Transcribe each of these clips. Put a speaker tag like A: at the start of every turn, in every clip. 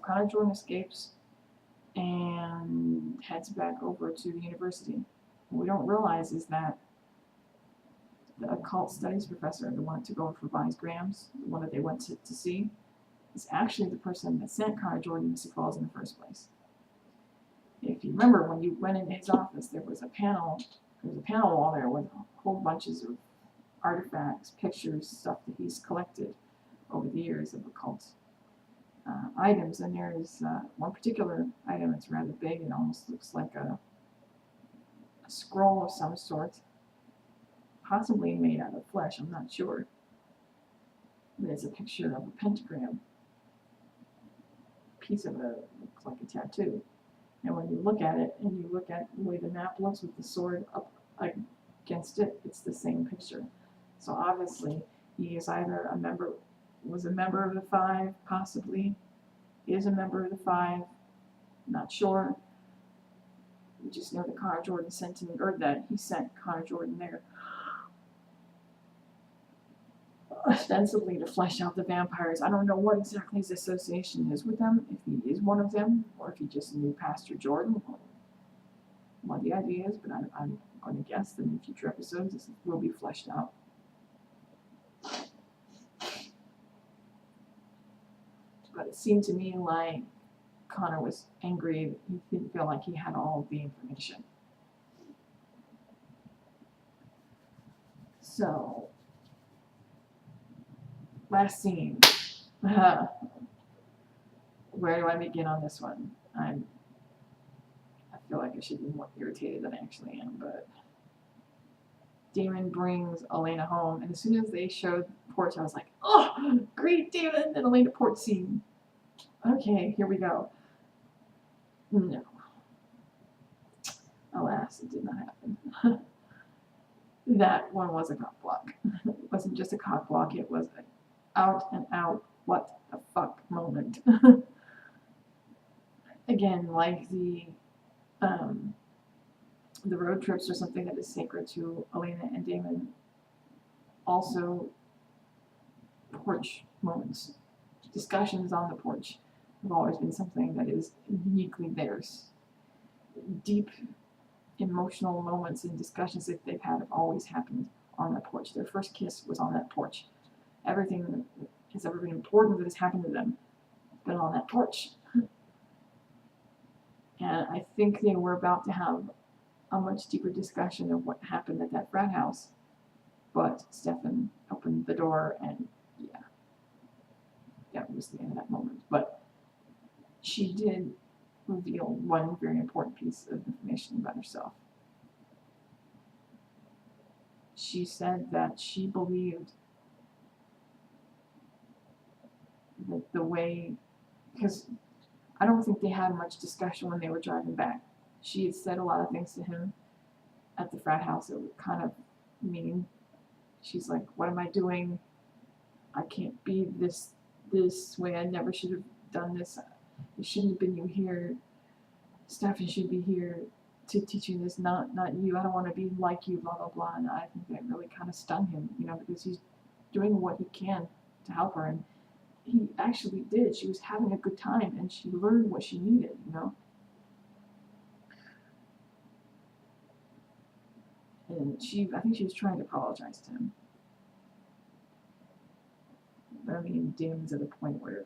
A: Connor Jordan escapes and heads back over to the university. What we don't realize is that the occult studies professor, the one that took over for Bonnie's Grams, the one that they went to see, is actually the person that sent Connor Jordan to Mystic Falls in the first place. If you remember, when you went into his office, there was a panel wall there with whole bunches of artifacts, pictures, stuff that he's collected over the years of occult items. And there's one particular item that's rather big. It almost looks like a scroll of some sort, possibly made out of flesh, I'm not sure. But it's a picture of a pentagram. Piece of it looks like a tattoo. And when you look at it, and you look at the way the map looks with the sword up against it, it's the same picture. So obviously, he is either was a member of the Five, possibly, is a member of the Five, not sure. We just know that Connor Jordan sent him, or that he sent Connor Jordan there, ostensibly to flesh out the vampires. I don't know what exactly his association is with them, if he is one of them, or if he just knew Pastor Jordan, or what the idea is, but I'm going to guess that in future episodes this will be fleshed out. But it seemed to me like Connor was angry. He didn't feel like he had all of the information. So, last scene. Where do I begin on this one? I feel like I should be more irritated than I actually am, but Damon brings Elena home, and as soon as they showed the porch, I was like, oh, great, Damon and Elena porch scene. Okay, here we go. No. Alas, it did not happen. That one was a cock block. It wasn't just a cock block, it was an out and out, what the fuck moment. Again, like the road trips are something that is sacred to Elena and Damon. Also, porch moments, discussions on the porch have always been something that is uniquely theirs. Deep emotional moments and discussions that they've had have always happened on that porch. Their first kiss was on that porch. Everything that has ever been important that has happened to them has been on that porch. And I think they were about to have a much deeper discussion of what happened at that frat house. But Stefan opened the door, and yeah, it was the end of that moment. But she did reveal one very important piece of information about herself. She said that she believed that the way, because I don't think they had much discussion when they were driving back. She had said a lot of things to him at the frat house that were kind of mean. She's like, what am I doing? I can't be this way. I never should have done this. It shouldn't have been you here. Stefan should be here to teach you this, not you. I don't want to be like you, blah, blah, blah. And I think that really kind of stung him, because he's doing what he can to help her. And he actually did. She was having a good time, and she learned what she needed, And I think she was trying to apologize to him. But I mean, Damon's at a point where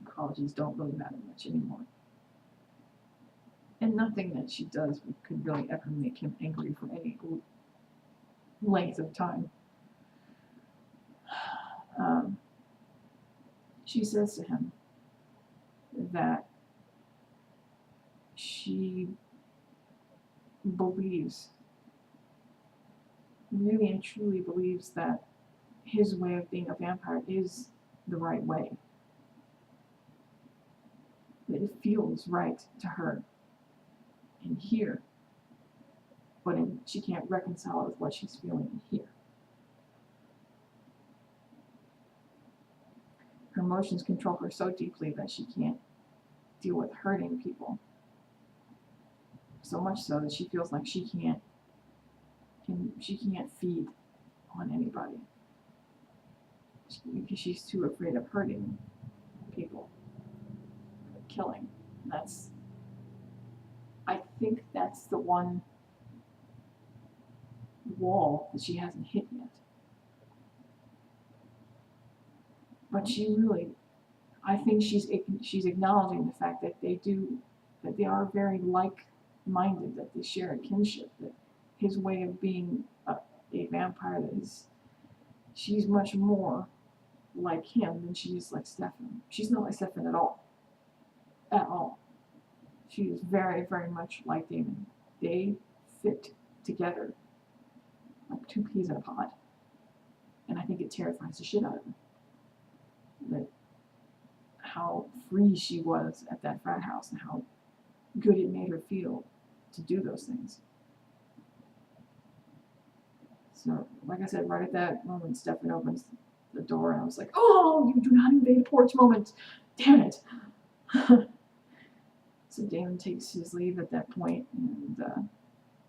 A: apologies don't really matter much anymore. And nothing that she does could really ever make him angry for any length of time. She says to him that she believes, really and truly believes, that his way of being a vampire is the right way. That it feels right to her in here, but she can't reconcile it with what she's feeling in here. Her emotions control her so deeply that she can't deal with hurting people. So much so that she feels like she can't feed on anybody. Because she's too afraid of hurting people. killing. I think that's the one wall that she hasn't hit yet. But I think she's acknowledging the fact that they are very like-minded, that they share a kinship, that his way of being a vampire, she's much more like him than she is like Stefan. She's not like Stefan at all. At all. She is very, very much like Damon. They fit together like two peas in a pod. And I think it terrifies the shit out of him. That how free she was at that frat house and how good it made her feel to do those things. So, like I said, right at that moment, Stefan opens the door, and I was like, "Oh, you do not invade the porch moment! Damn it!" So Damon takes his leave at that point, and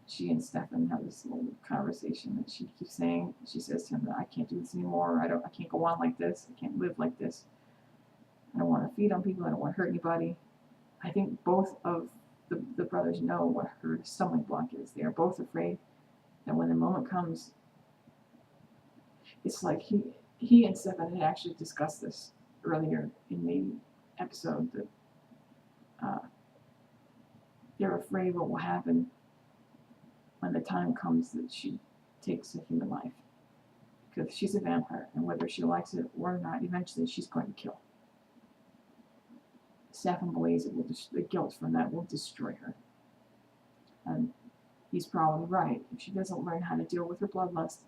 A: she and Stefan have this little conversation that she keeps saying. She says to him that I can't do this anymore. I can't go on like this. I can't live like this. I don't want to feed on people. I don't want to hurt anybody. I think both of the brothers know what her stumbling block is. They are both afraid that when the moment comes, it's like he and Stefan had actually discussed this earlier in the episode, that they're afraid what will happen when the time comes that she takes a human life. Because she's a vampire, and whether she likes it or not, eventually she's going to kill. Stefan believes the guilt from that will destroy her. And he's probably right. If she doesn't learn how to deal with her bloodlust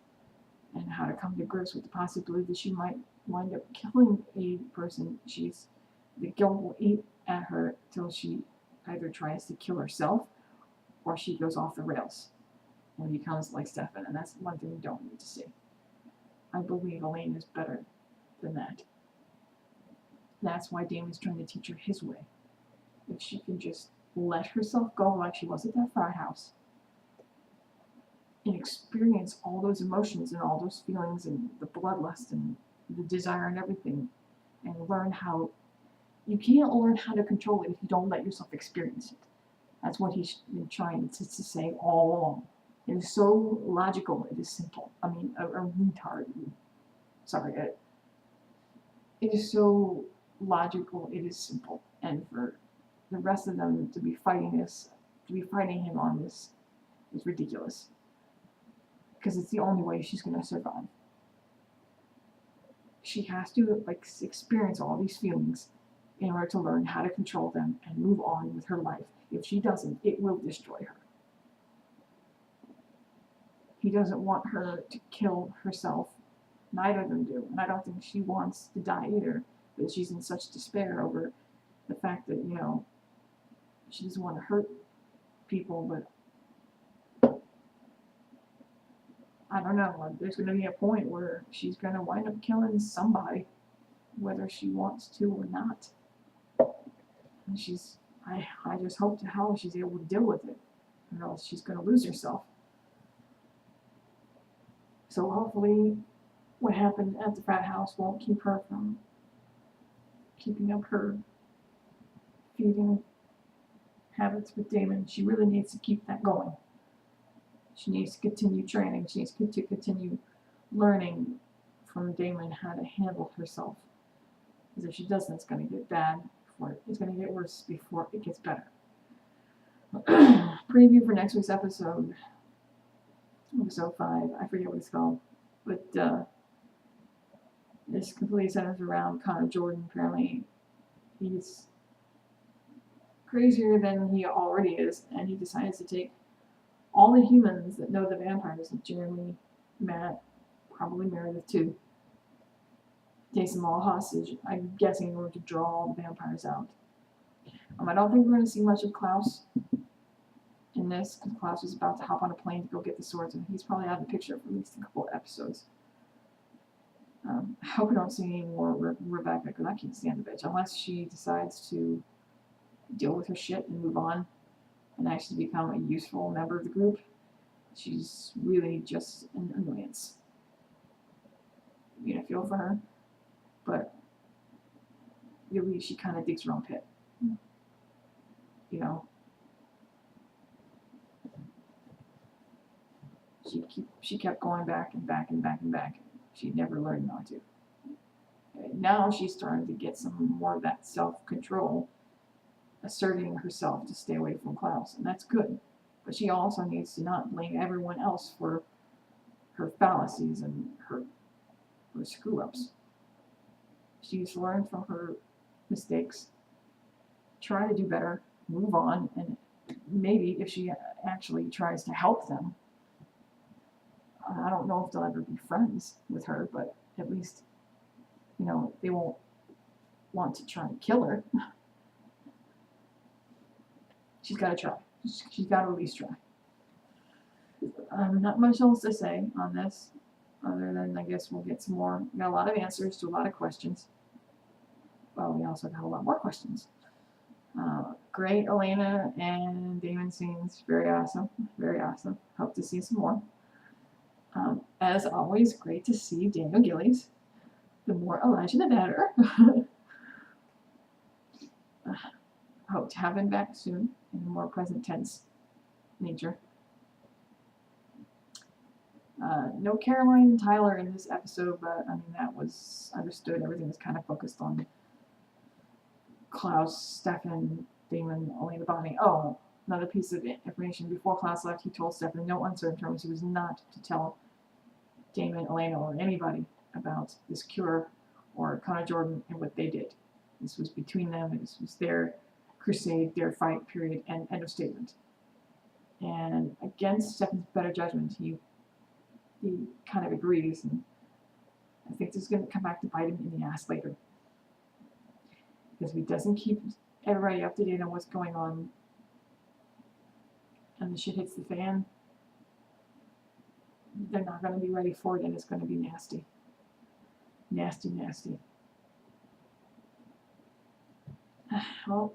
A: and how to come to grips with the possibility that she might wind up killing a person, the guilt will eat at her till she either tries to kill herself or she goes off the rails and becomes like Stefan. And that's one thing we don't need to see. I believe Elaine is better than that. That's why Damon's trying to teach her his way. If she can just let herself go like she was at that frat house and experience all those emotions and all those feelings and the bloodlust and the desire and everything, and learn how you can't learn how to control it if you don't let yourself experience it. That's what he's been trying to say all along. It is so logical, it is simple. I mean, a retard. Sorry, it is so logical, it is simple. And for the rest of them to be fighting him on this is ridiculous. Because it's the only way she's going to survive. She has to experience all these feelings in order to learn how to control them and move on with her life. If she doesn't, it will destroy her. He doesn't want her to kill herself. Neither of them do. And I don't think she wants to die either. But she's in such despair over the fact that, she doesn't want to hurt people, but I don't know. There's going to be a point where she's going to wind up killing somebody, whether she wants to or not. And I just hope to hell she's able to deal with it, or else she's going to lose herself. So hopefully what happened at the frat house won't keep her from keeping up her feeding habits with Damon. She really needs to keep that going. She needs to continue training. She needs to continue learning from Damon how to handle herself. Because if she doesn't, it's going to get bad. It's going to get worse before it gets better. Preview for next week's episode 5. I forget what it's called. But this completely centers around Connor Jordan. Apparently, he's crazier than he already is, and he decides to take all the humans that know the vampires, like Jeremy, Matt, probably Meredith too, takes them all hostage, I'm guessing in order to draw all the vampires out. I don't think we're going to see much of Klaus in this, because Klaus is about to hop on a plane to go get the swords, and he's probably out of the picture for at least a couple of episodes. I hope we don't see any more Rebecca, because I can't stand the bitch, unless she decides to deal with her shit and move on and actually become a useful member of the group. She's really just an annoyance. I feel for her, but really she kind of digs her own pit. you know, she kept going back and back and back and back. She never learned not to. And now she's starting to get some more of that self-control, asserting herself to stay away from Klaus, and that's good. But she also needs to not blame everyone else for her fallacies and her screw-ups. She's learned from her mistakes, try to do better, move on, and maybe if she actually tries to help them, I don't know if they'll ever be friends with her, but at least, you know, they won't want to try and kill her. She's got to try. She's got to at least try. Not much else to say on this, other than I guess we'll get some more. We got a lot of answers to a lot of questions. Well, we also got a lot more questions. Great Elena and Damon scenes. Very awesome. Very awesome. Hope to see some more. As always, great to see Daniel Gillies. The more Elijah, the better. Hope to have him back soon in a more present tense nature. No Caroline and Tyler in this episode, but I mean, that was understood. Everything was kind of focused on Klaus, Stefan, Damon, Elena, Bonnie. Oh, another piece of information. Before Klaus left, he told Stefan in no uncertain terms he was not to tell Damon, Elena, or anybody about this cure or Connor Jordan and what they did. This was between them, and this was their crusade, their fight, period, and end of statement. And against Stefan's better judgment, he kind of agrees, and I think this is going to come back to bite him in the ass later. Because if he doesn't keep everybody up to date on what's going on, and the shit hits the fan, they're not going to be ready for it, and it's going to be nasty. Nasty, nasty. Well,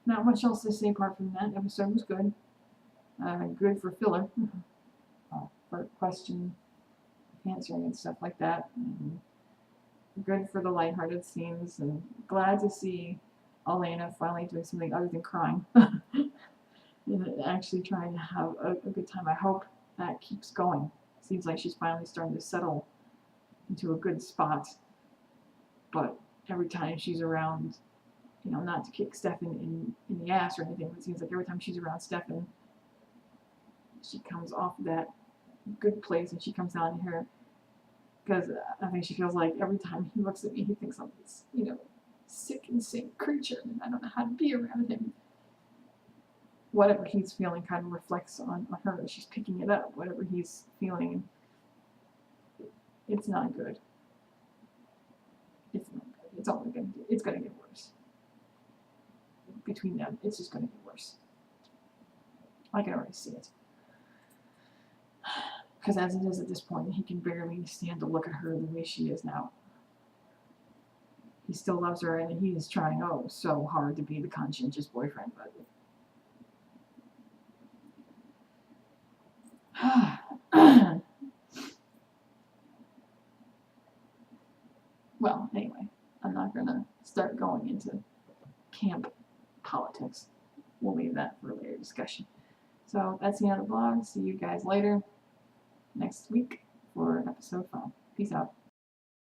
A: not much else to say apart from that. Episode was good. Good for filler. For question answering and stuff like that. And good for the lighthearted scenes, and glad to see Elena finally doing something other than crying. And actually trying to have a good time. I hope that keeps going. Seems like she's finally starting to settle into a good spot. But every time she's around, you know, not to kick Stefan in the ass or anything, but it seems like every time she's around Stefan, she comes off of that good place and she comes down here, because I think she feels like every time he looks at me, he thinks I'm this, you know, sick and sick creature, and I don't know how to be around him. Whatever he's feeling kind of reflects on her. She's picking it up, whatever he's feeling. It's not good. It's not good. It's only going to it's going to get worse. Between them, it's just going to get worse. I can already see it. Because as it is at this point, he can barely stand to look at her the way she is now. He still loves her, and he is trying, oh, so hard to be the conscientious boyfriend, but... Well, anyway, I'm not going to start going into camp politics. We'll leave that for a later discussion. So that's the end of the vlog. See you guys later next week for episode 5. Peace out.